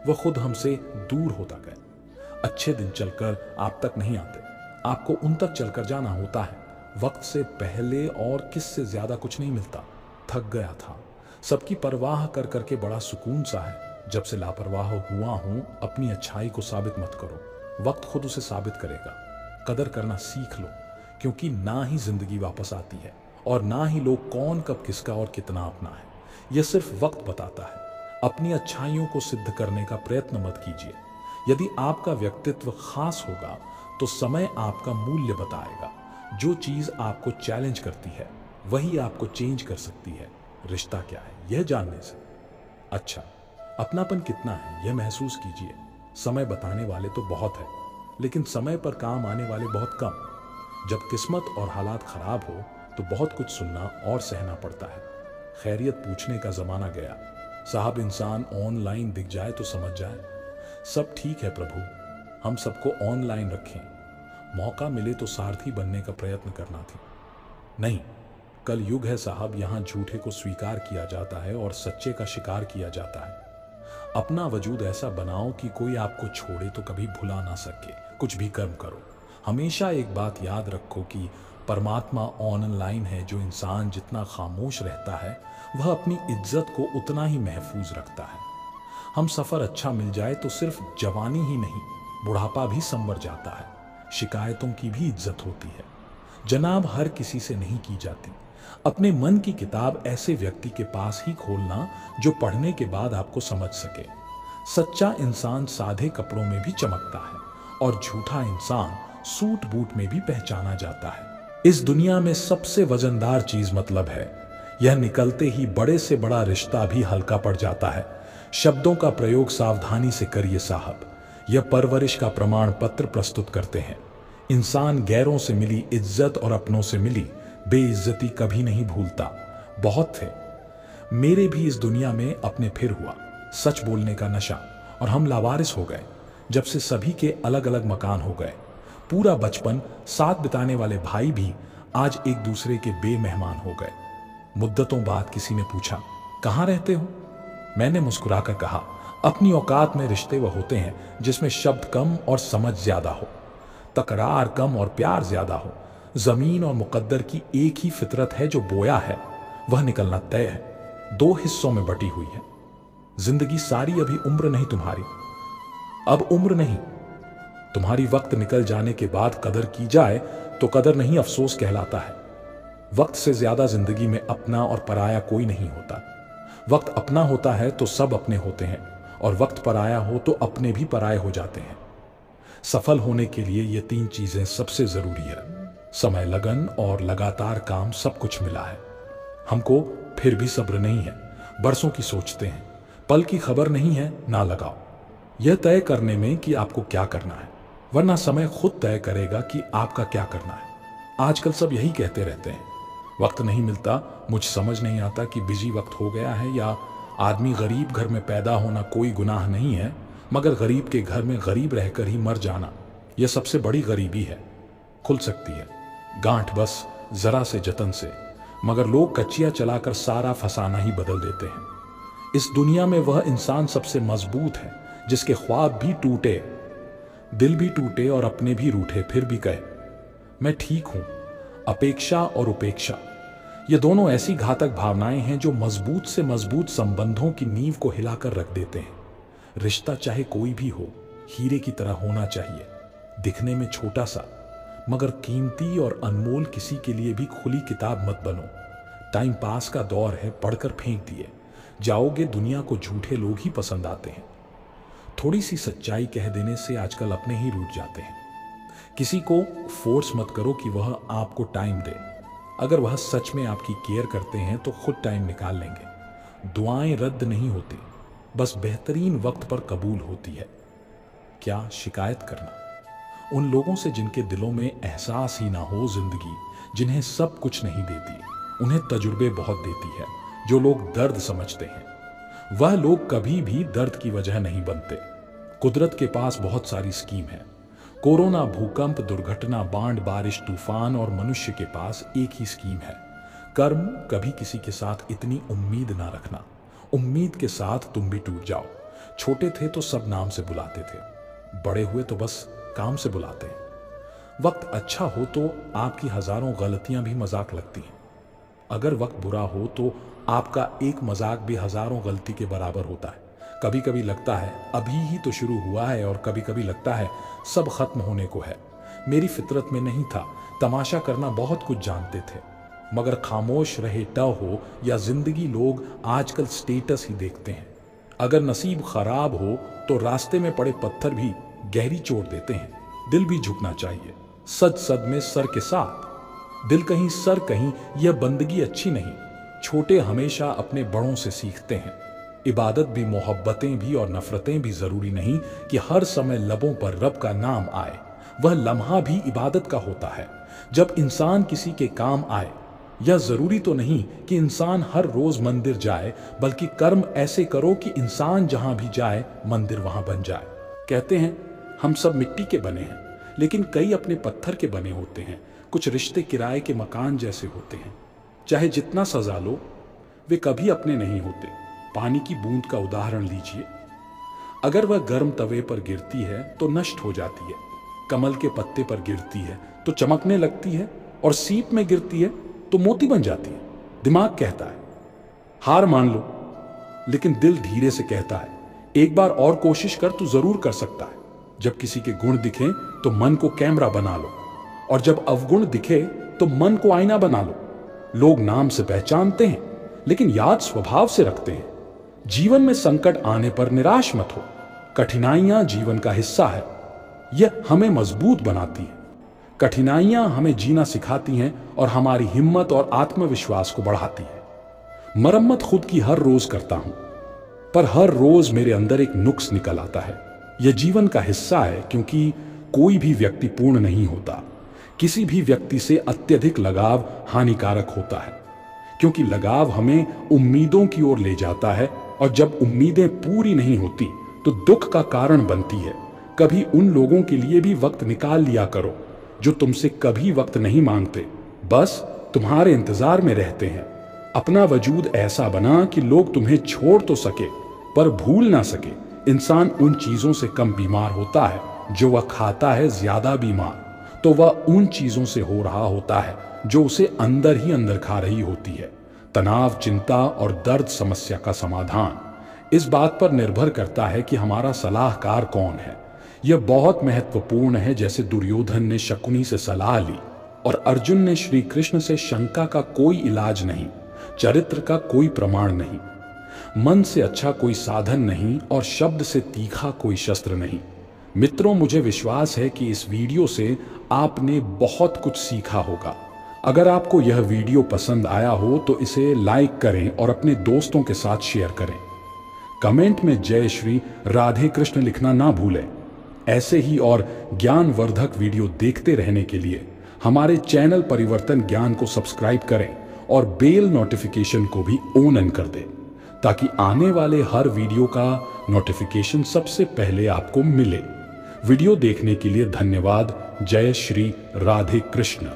वह खुद हमसे दूर होता गया। अच्छे दिन चलकर आप तक नहीं आते, आपको उन तक चलकर जाना होता है। वक्त से पहले और किससे ज्यादा कुछ नहीं मिलता। थक गया था, सबकी परवाह कर करके बड़ा सुकून सा है। जब से लापरवाह हुआ हूं, अपनी अच्छाई को साबित मत करो, वक्त खुद उसे साबित करेगा। कदर करना सीख लो, क्योंकि ना ही जिंदगी वापस आती है और ना ही लोग कौन कब किसका और कितना अपना है, यह सिर्फ वक्त बताता है। अपनी अच्छाइयों को सिद्ध करने का प्रयत्न मत कीजिए। यदि आपका व्यक्तित्व खास होगा तो समय आपका मूल्य बताएगा। जो चीज आपको चैलेंज करती है वही आपको चेंज कर सकती है। रिश्ता क्या है यह जानने से। अच्छा, अपनापन कितना है यह महसूस कीजिए। समय बताने वाले तो बहुत है, लेकिन समय पर काम आने वाले बहुत कम। जब किस्मत और हालात खराब हो तो बहुत कुछ सुनना और सहना पड़ता है। खैरियत पूछने का जमाना गया। साहब, इंसान ऑनलाइन दिख जाए तो समझ जाए सब ठीक है प्रभु। हम सबको ऑनलाइन रखें। मौका मिले तो सारथी बनने का प्रयत्न करना थी। नहीं, कल युग है साहब, यहाँ झूठे को स्वीकार किया जाता है और सच्चे का शिकार किया जाता है। अपना वजूद ऐसा बनाओ कि कोई आपको छोड़े तो कभी भुला ना सके। कुछ भी कर्म करो, हमेशा एक बात याद रखो कि परमात्मा ऑनलाइन है। जो इंसान जितना खामोश रहता है वह अपनी इज्जत को उतना ही महफूज रखता है। हम सफर अच्छा मिल जाए तो सिर्फ जवानी ही नहीं, बुढ़ापा भी संवर जाता है। शिकायतों की भी इज्जत होती है जनाब, हर किसी से नहीं की जाती। अपने मन की किताब ऐसे व्यक्ति के पास ही खोलना जो पढ़ने के बाद आपको समझ सके। सच्चा इंसान सादे कपड़ों में भी चमकता है और झूठा इंसान सूट बूट में भी पहचाना जाता है। इस दुनिया में सबसे वजनदार चीज मतलब है। यह निकलते ही बड़े से बड़ा रिश्ता भी हल्का पड़ जाता है। शब्दों का प्रयोग सावधानी से करिए साहब, यह परवरिश का प्रमाण पत्र प्रस्तुत करते हैं। इंसान गैरों से मिली इज्जत और अपनों से मिली बेइज्जती कभी नहीं भूलता। बहुत थे, मेरे भी इस दुनिया में अपने फिर हुआ सच बोलने का नशा, और हम लावारिस हो गए जब से सभी के अलग अलग मकान हो गए। पूरा बचपन साथ बिताने वाले भाई भी आज एक दूसरे के बेमेहमान हो गए। मुद्दतों बाद किसी ने पूछा, कहाँ रहते हो? मैंने मुस्कुराकर कहा, अपनी औकात में रिश्ते वह होते हैं जिसमें शब्द कम और समझ ज्यादा हो, तकरार कम और प्यार ज्यादा हो। जमीन और मुकद्दर की एक ही फितरत है, जो बोया है वह निकलना तय है। दो हिस्सों में बटी हुई है जिंदगी सारी। अभी उम्र नहीं तुम्हारी, अब उम्र नहीं तुम्हारी। वक्त निकल जाने के बाद कदर की जाए तो कदर नहीं, अफसोस कहलाता है। वक्त से ज्यादा जिंदगी में अपना और पराया कोई नहीं होता। वक्त अपना होता है तो सब अपने होते हैं, और वक्त पराया हो तो अपने भी पराये हो जाते हैं। सफल होने के लिए ये तीन चीजें सबसे जरूरी है। समय, लगन और लगातार काम, सब कुछ मिला है हमको, फिर भी सब्र नहीं है। बरसों की सोचते हैं, पल की खबर नहीं है, ना लगाओ यह तय करने में कि आपको क्या करना है, वरना समय खुद तय करेगा कि आपका क्या करना है। आजकल सब यही कहते रहते हैं, वक्त नहीं मिलता। मुझ समझ नहीं आता कि बिजी वक्त हो गया है या आदमी गरीब घर में पैदा होना कोई गुनाह नहीं है, मगर गरीब के घर में गरीब रहकर ही मर जाना यह सबसे बड़ी गरीबी है। खुल सकती है गांठ बस जरा से जतन से, मगर लोग कच्चियां चलाकर सारा फसाना ही बदल देते हैं। इस दुनिया में वह इंसान सबसे मजबूत है जिसके ख्वाब भी टूटे, दिल भी टूटे और अपने भी रूठे, फिर भी कहे मैं ठीक हूं। अपेक्षा और उपेक्षा, ये दोनों ऐसी घातक भावनाएं हैं जो मजबूत से मजबूत संबंधों की नींव को हिलाकर रख देते हैं। रिश्ता चाहे कोई भी हो, हीरे की तरह होना चाहिए, दिखने में छोटा सा मगर कीमती और अनमोल। किसी के लिए भी खुली किताब मत बनो। टाइम पास का दौर है, पढ़कर फेंक दिए जाओगे। दुनिया को झूठे लोग ही पसंद आते हैं। थोड़ी सी सच्चाई कह देने से आजकल अपने ही रूठ जाते हैं। किसी को फोर्स मत करो कि वह आपको टाइम दे। अगर वह सच में आपकी केयर करते हैं तो खुद टाइम निकाल लेंगे। दुआएं रद्द नहीं होती, बस बेहतरीन वक्त पर कबूल होती है। क्या शिकायत करना उन लोगों से जिनके दिलों में एहसास ही ना हो। जिंदगी जिन्हें सब कुछ नहीं देती, उन्हें तजुर्बे बहुत देती है। जो लोग दर्द समझते हैं वह लोग कभी भी दर्द की वजह नहीं बनते। कुदरत के पास बहुत सारी स्कीम है। कोरोना, भूकंप, दुर्घटना, बाढ़, बारिश, तूफान और मनुष्य के पास एक ही स्कीम है, कर्म। कभी किसी के साथ इतनी उम्मीद ना रखना, उम्मीद के साथ तुम भी टूट जाओ। छोटे थे तो सब नाम से बुलाते थे, बड़े हुए तो बस काम से बुलाते हैं। वक्त अच्छा हो तो आपकी हजारों गलतियां भी मजाक लगती हैं। अगर वक्त बुरा हो तो आपका एक मजाक भी हजारों गलती के बराबर होता है। कभी कभी लगता है अभी ही तो शुरू हुआ है और कभी कभी लगता है सब खत्म होने को है। मेरी फितरत में नहीं था, तमाशा करना बहुत कुछ जानते थे, मगर खामोश रहे ट हो या जिंदगी, लोग आजकल स्टेटस ही देखते हैं। अगर नसीब खराब हो तो रास्ते में पड़े पत्थर भी गहरी चोट देते हैं। दिल भी झुकना चाहिए, सद सद में सर के साथ। दिल कहीं सर कहीं, यह बंदगी अच्छी नहीं। छोटे हमेशा अपने बड़ों से सीखते हैं। इबादत भी, मोहब्बतें भी और नफरतें भी जरूरी नहीं कि हर समय लबों पर रब का नाम आए। वह लम्हा भी इबादत का होता है जब इंसान किसी के काम आए। यह जरूरी तो नहीं कि इंसान हर रोज मंदिर जाए, बल्कि कर्म ऐसे करो कि इंसान जहां भी जाए मंदिर वहां बन जाए। कहते हैं हम सब मिट्टी के बने हैं, लेकिन कई अपने पत्थर के बने होते हैं। कुछ रिश्ते किराए के मकान जैसे होते हैं, चाहे जितना सजा लो वे कभी अपने नहीं होते। पानी की बूंद का उदाहरण लीजिए, अगर वह गर्म तवे पर गिरती है तो नष्ट हो जाती है, कमल के पत्ते पर गिरती है तो चमकने लगती है, और सीप में गिरती है तो मोती बन जाती है। दिमाग कहता है हार मान लो, लेकिन दिल धीरे से कहता है एक बार और कोशिश कर, तू जरूर कर सकता है। जब किसी के गुण दिखे तो मन को कैमरा बना लो, और जब अवगुण दिखे तो मन को आईना बना लो। लोग नाम से पहचानते हैं, लेकिन याद स्वभाव से रखते हैं। जीवन में संकट आने पर निराश मत हो। कठिनाइयां जीवन का हिस्सा है, यह हमें मजबूत बनाती है। कठिनाइयां हमें जीना सिखाती हैं और हमारी हिम्मत और आत्मविश्वास को बढ़ाती है। मरम्मत खुद की हर रोज करता हूं, पर हर रोज मेरे अंदर एक नुक्स निकल आता है। यह जीवन का हिस्सा है, क्योंकि कोई भी व्यक्ति पूर्ण नहीं होता। किसी भी व्यक्ति से अत्यधिक लगाव हानिकारक होता है, क्योंकि लगाव हमें उम्मीदों की ओर ले जाता है, और जब उम्मीदें पूरी नहीं होती तो दुख का कारण बनती है। कभी उन लोगों के लिए भी वक्त निकाल लिया करो जो तुमसे कभी वक्त नहीं मांगते, बस तुम्हारे इंतजार में रहते हैं। अपना वजूद ऐसा बना कि लोग तुम्हें छोड़ तो सके पर भूल ना सके। इंसान उन चीजों से कम बीमार होता है जो वह खाता है। ज्यादा बीमार तो वह उन चीजों से हो रहा होता है जो उसे अंदर ही अंदर खा रही होती है। तनाव, चिंता और दर्द समस्या का समाधान इस बात पर निर्भर करता है कि हमारा सलाहकार कौन है। यह बहुत महत्वपूर्ण है। जैसे दुर्योधन ने शकुनी से सलाह ली और अर्जुन ने श्री कृष्ण से। शंका का कोई इलाज नहीं, चरित्र का कोई प्रमाण नहीं, मन से अच्छा कोई साधन नहीं, और शब्द से तीखा कोई शस्त्र नहीं। मित्रों, मुझे विश्वास है कि इस वीडियो से आपने बहुत कुछ सीखा होगा। अगर आपको यह वीडियो पसंद आया हो तो इसे लाइक करें और अपने दोस्तों के साथ शेयर करें। कमेंट में जय श्री राधे कृष्ण लिखना ना भूलें। ऐसे ही और ज्ञानवर्धक वीडियो देखते रहने के लिए हमारे चैनल परिवर्तन ज्ञान को सब्सक्राइब करें और बेल नोटिफिकेशन को भी ऑन कर दें, ताकि आने वाले हर वीडियो का नोटिफिकेशन सबसे पहले आपको मिले। वीडियो देखने के लिए धन्यवाद। जय श्री राधे कृष्ण।